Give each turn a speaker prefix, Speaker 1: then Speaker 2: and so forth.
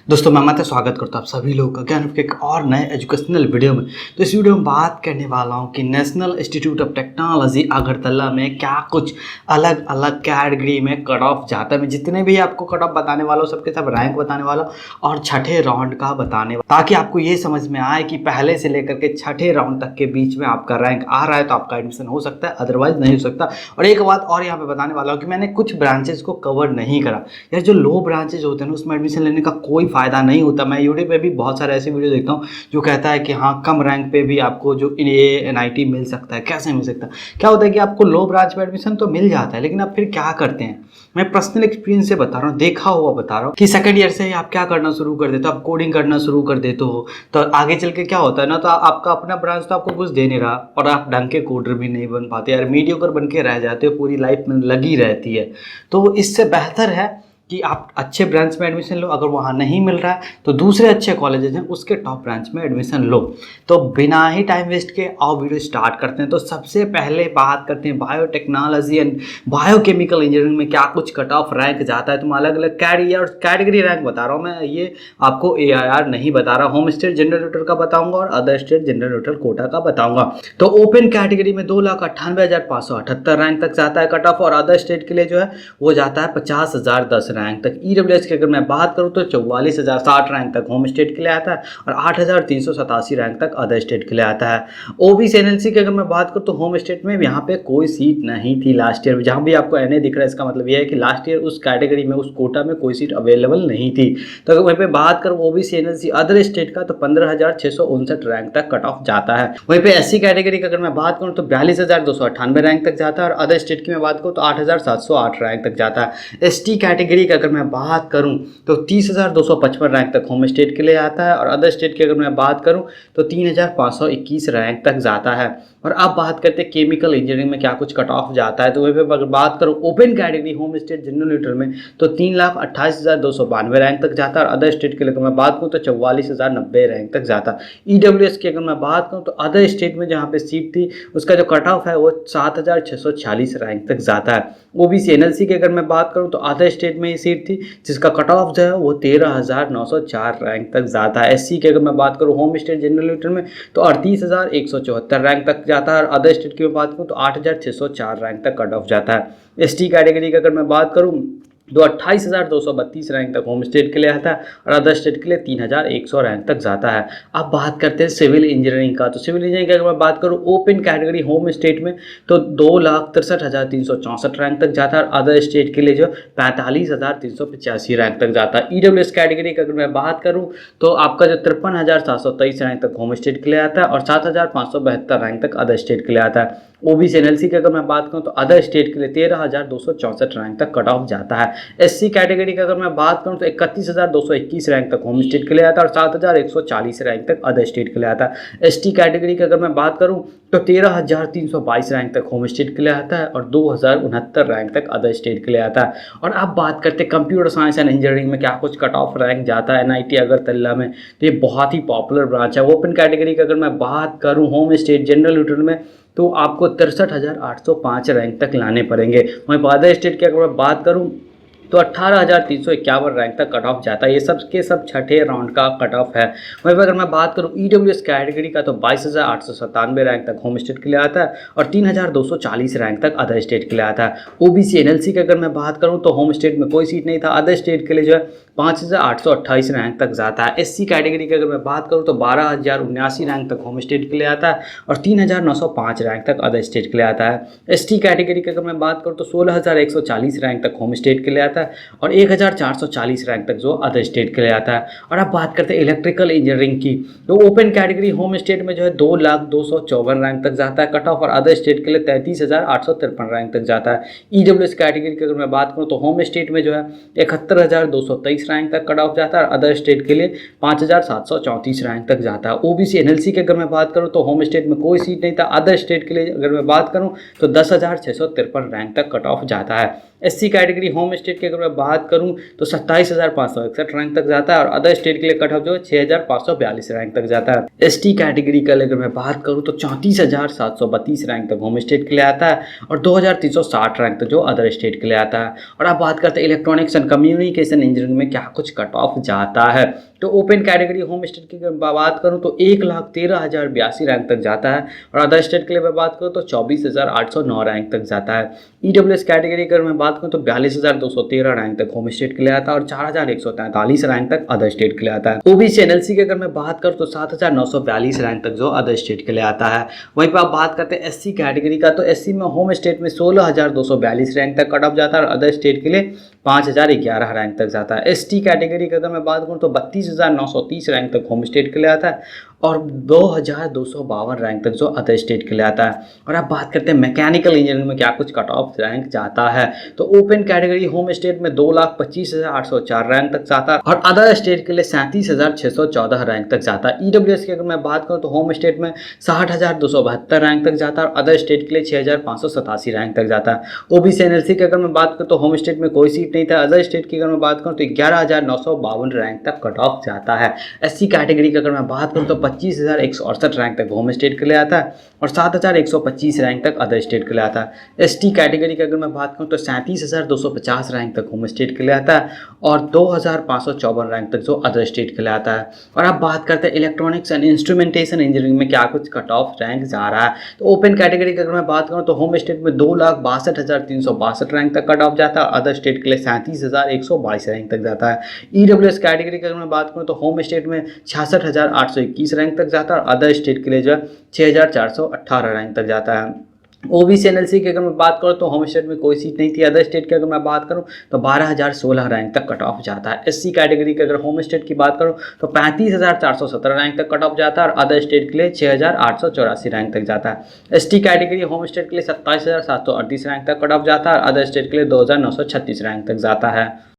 Speaker 1: दोस्तों मैं माता स्वागत करता हूँ आप सभी लोगों का ज्ञान के एक और नए एजुकेशनल वीडियो में। तो इस वीडियो में बात करने वाला हूँ कि national institute of technology Agartala में क्या कुछ अलग अलग कैटेगरी में कट ऑफ जाता है। मैं जितने भी आपको कट ऑफ बताने वाला हूँ सबके सब रैंक बताने वाला हूँ और छठे राउंड का बताने वाला, ताकि आपको ये समझ में आए कि पहले से लेकर के छठे राउंड तक के बीच में आपका रैंक आ रहा है तो आपका एडमिशन हो सकता है, अदरवाइज नहीं हो सकता। और एक बात और यहाँ पे बताने वाला हूँ कि मैंने कुछ ब्रांचेस को कवर नहीं करा यार, जो लो ब्रांचेज होते हैं ना उसमें एडमिशन लेने का कोई फ़ायदा नहीं होता। मैं यूट्यूब पे भी बहुत सारे ऐसे वीडियो देखता हूँ जो कहता है कि हाँ कम रैंक पे भी आपको जो ये NIT मिल सकता है। कैसे मिल सकता है? क्या होता है कि आपको लो ब्रांच में एडमिशन तो मिल जाता है, लेकिन आप फिर क्या करते हैं, मैं पर्सनल एक्सपीरियंस से बता रहा हूँ, देखा हुआ बता रहा हूँ कि सेकंड ईयर से ही आप क्या करना शुरू कर देते हो, आप कोडिंग करना शुरू कर देते हो। तो आगे चल के क्या होता है ना, तो आपका अपना ब्रांच तो आपको कुछ दे नहीं रहा और आप ढंग के कोडर भी नहीं बन पाते यार, मीडियोकर बन के रह जाते हो, पूरी लाइफ में लगी रहती है। तो इससे बेहतर है कि आप अच्छे ब्रांच में एडमिशन लो। अगर वहाँ नहीं मिल रहा है तो दूसरे अच्छे कॉलेजेस हैं उसके टॉप ब्रांच में एडमिशन लो। तो बिना ही टाइम वेस्ट के आओ वीडियो स्टार्ट करते हैं। तो सबसे पहले बात करते हैं बायोटेक्नोलॉजी एंड बायोकेमिकल इंजीनियरिंग में क्या कुछ कट ऑफ रैंक जाता है। तो मैं अलग अलग कैटेगरी रैंक बता रहा हूँ, मैं ये आपको AIR नहीं बता रहा। होम स्टेट जनरल न्यूट्रल का बताऊंगा और other state general neutral quota का बताऊंगा। तो ओपन कैटेगरी में 2,98,578 रैंक तक जाता है कट ऑफ, और अदर स्टेट के लिए जो है वो जाता है 50,010 रैंक तक। EWS की अगर मैं बात करूं तो 44,060 रैंक तक होम स्टेट के लिए आता है और 8,387 रैंक तक अदर स्टेट के लिए आता है। OBC NLC की अगर मैं बात करूं तो होम स्टेट में यहाँ पे कोई सीट नहीं थी लास्ट ईयर में। जहाँ भी आपको NA दिख रहा है इसका मतलब यह है कि लास्ट ईयर उस कैटेगरी में, उस कोटा में कोई सीट अवेलेबल नहीं थी। तो अगर वहीं पे बात करूँ OBC NLC अदर स्टेट का तो 15,659 रैंक तक कट ऑफ जाता है। वहीं पे SC कैटेगरी का अगर मैं बात करूँ तो 42,298 रैंक तक जाता है और अदर स्टेट की मैं बात करूँ तो 8,708 रैंक तक जाता है। ST कैटेगरी का अगर मैं बात करूं तो 30,255 रैंक तक होम स्टेट के लिए आता है और अदर स्टेट की अगर मैं बात करूं तो 3,521 रैंक तक जाता है। और अब बात करते हैं केमिकल इंजीनियरिंग में क्या कुछ कट ऑफ जाता है। तो वहीं पर अगर बात करूं open category home state general neutral में तो 3,28,292 रैंक तक जाता है और अदर स्टेट के लिए अगर मैं बात करूँ तो 44,090 रैंक तक जाता है। EWS की अगर मैं बात करूँ तो अदर स्टेट में जहाँ पे सीट थी उसका जो कट ऑफ है वो 7,646 रैंक तक जाता है। OBC NLC की अगर मैं बात करूँ तो अदर स्टेट में ही सीट थी जिसका कट ऑफ जो है वो 13,904 रैंक तक जाता है। SC की अगर मैं बात करूँ होम स्टेट जनरल न्यूट्रल में तो 38,174 रैंक तक जाता है और अदर स्टेट की मैं बात करूँ तो 8,604 रैंक तक कट ऑफ जाता है। ST कैटेगरी की अगर मैं बात करूँ तो 28,232 रैंक तक होम स्टेट के लिए आता है और अदर स्टेट के लिए 3,100 रैंक तक जाता है। अब बात करते हैं सिविल इंजीनियरिंग का। तो सिविल इंजीनियरिंग की अगर मैं बात करूँ ओपन कैटेगरी होम स्टेट में तो 2,63,364 रैंक तक जाता है और अदर स्टेट के लिए जो 45,385 रैंक तक जाता है। EWS कैटेगरी की अगर मैं बात करूँ तो आपका जो 53,723 रैंक तक होम स्टेट के लिए आता है और 7,572 रैंक तक अदर स्टेट के लिए आता है। OBC NLC की अगर मैं बात करूँ तो अदर स्टेट के लिए 13,264 रैंक तक कट ऑफ जाता है। SC कैटेगरी की अगर मैं बात करूँ तो 31,221 रैंक तक होम स्टेट के लिए आता है और 7,140 रैंक तक अदर स्टेट के लिए आता है। ST कैटेगरी की अगर मैं बात करूँ तो 13,322 रैंक तक होम स्टेट के लिए आता है और 2,069 रैंक तक अदर स्टेट के लिए आता है। और अब बात करते हैं कंप्यूटर साइंस एंड इंजीनियरिंग में क्या कुछ कट ऑफ रैंक जाता है NIT अगरतला में। तो ये बहुत ही पॉपुलर ब्रांच है। ओपन कैटेगरी की अगर मैं बात करूँ होम स्टेट जनरल न्यूट्रल में तो आपको 63,805 रैंक तक लाने पड़ेंगे। वहीं अदर स्टेट की अगर मैं बात करूँ तो 18,351 रैंक तक कट ऑफ जाता है। ये सब के सब छठे राउंड का कट ऑफ है। वहीं पर अगर मैं बात करूँ EWS कैटेगरी का तो 22,897 रैंक तक होम स्टेट के लिए आता है और 3,240 रैंक तक अदर स्टेट के लिए आता है। OBC NLC की अगर मैं बात करूँ तो होम स्टेट में कोई सीट नहीं था, अदर स्टेट के लिए जो है 5,828 रैंक तक जाता है। SC कैटेगरी की अगर मैं बात करूँ तो 12,079 रैंक तक होम स्टेट के लिए आता है और 3,905 रैंक तक अदर स्टेट के लिए आता है। ST कैटेगरी की अगर मैं बात करूँ तो 16,140 रैंक तक होम स्टेट के लिए आता है और 1,440 रैंक तक जो अदर स्टेट के लिए आता है। और अब बात करते हैं इलेक्ट्रिकल इंजीनियरिंग की। तो ओपन कैटेगरी होम स्टेट में जो है 2,02,54 रैंक तक जाता है कट ऑफ और अदर स्टेट के लिए 33,853 रैंक तक जाता है। EWS कैटेगरी की अगर मैं बात करूँ तो होम स्टेट में जो है 71,223 रैंक तक कट ऑफ जाता है और अदर स्टेट के लिए 5,734 रैंक तक जाता है। OBC NLC की अगर मैं बात करूँ तो होम स्टेट में कोई सीट नहीं था, अदर स्टेट के लिए अगर मैं बात करूँ तो 10,653 रैंक तक कट ऑफ जाता है। SC कैटेगरी होम स्टेट की अगर मैं बात करूँ तो 27,561 रैंक तक जाता है और अदर स्टेट के लिए कट ऑफ जो है 6,542 रैंक तक जाता है। एसटी कैटेगरी का अगर मैं बात करूँ तो 34,732 रैंक तक होम स्टेट के लिए आता है और 2,360 रैंक तक जो अदर स्टेट के लिए आता है। और अब बात करते हैं इलेक्ट्रॉनिक्स एंड कम्युनिकेशन इंजीनियरिंग में क्या कुछ कट ऑफ जाता है। तो ओपन कैटेगरी होम स्टेट की अगर बात करूँ तो 1,13,082 रैंक तक जाता है और अदर स्टेट के लिए मैं बात करूँ तो 24,809 रैंक तक जाता है। ईडब्ल्यूएस कैटेगरी की अगर मैं बात करूँ तो 42,213 रैंक तक होम स्टेट के लिए आता है और 4,143 रैंक तक अदर स्टेट के लिए आता है। ओबीसी एनएलसी की अगर मैं बात करूँ तो 7,942 रैंक तक जो अदर स्टेट के लिए आता है। वहीं पर आप बात करते हैं एससी कैटेगरी का, तो एससी में होम स्टेट में 16,242 रैंक तक कट ऑफ जाता है और अदर स्टेट के लिए 5,011 रैंक तक जाता है। एसटी कैटेगरी की अगर मैं बात करूँ तो 32,930 रैंक तक होम स्टेट के लिए आता है और 2,252 रैंक तक जो अदर स्टेट के लिए आता है। और अब बात करते हैं मैकेनिकल इंजीनियरिंग में क्या कुछ कट ऑफ रैंक जाता है। तो ओपन कैटेगरी होम स्टेट में 2,25,804 रैंक तक जाता है और अदर स्टेट के लिए 37,614 रैंक तक जाता है। ईडब्ल्यूएस की अगर मैं बात करूँ तो होम स्टेट में 60,272 रैंक तक जाता है और अदर स्टेट के लिए 6,587 रैंक तक जाता है। ओबीसी एनएलसी की अगर मैं बात करूँ तो होम स्टेट में कोई सीट नहीं था। अदर स्टेट की अगर मैं बात करूँ तो 11,952 रैंक तक कट ऑफ जाता है। एससी कैटेगरी की अगर मैं बात करूँ तो 25,168 रैंक तक होम स्टेट के लिए आता है और 7,125 रैंक तक अदर स्टेट के लिए आता है। एसटी कैटेगरी की अगर मैं बात करूँ तो 37,250 रैंक तक होम स्टेट के लिए आता है और 2,554 रैंक तक जो अदर स्टेट के लिए आता है। और अब बात करते हैं इलेक्ट्रॉनिक्स एंड इंस्ट्रूमेंटेशन इंजीनियरिंग में क्या कुछ कट ऑफ रैंक जा रहा है। तो ओपन कैटेगरी की अगर मैं बात करूँ तो होम स्टेट में 2,62,362 रैंक तक कट ऑफ जाता है और अदर स्टेट के लिए 37,122 रैंक तक जाता है। ईडब्ल्यूएस कैटेगरी की अगर मैं बात करूँ तो होम स्टेट में 66,821 रैंक तक जाता है और अदर स्टेट के लिए जो है 6,418 रैंक तक जाता है। ओबीसी एनएलसी की अगर मैं बात करूँ तो होम स्टेट में कोई सीट नहीं थी। अदर स्टेट की अगर मैं बात करूँ तो 12,016 रैंक तक कट ऑफ जाता है। एससी कैटेगरी की अगर होम स्टेट की बात करूँ तो 35,417 रैंक तक कट ऑफ जाता है और अदर स्टेट के लिए 6,884 रैंक तक जाता है। एसटी कैटेगरी होम स्टेट के लिए 27,738 रैंक तक कट ऑफ जाता है और अदर स्टेट के लिए 2,936 रैंक तक जाता है।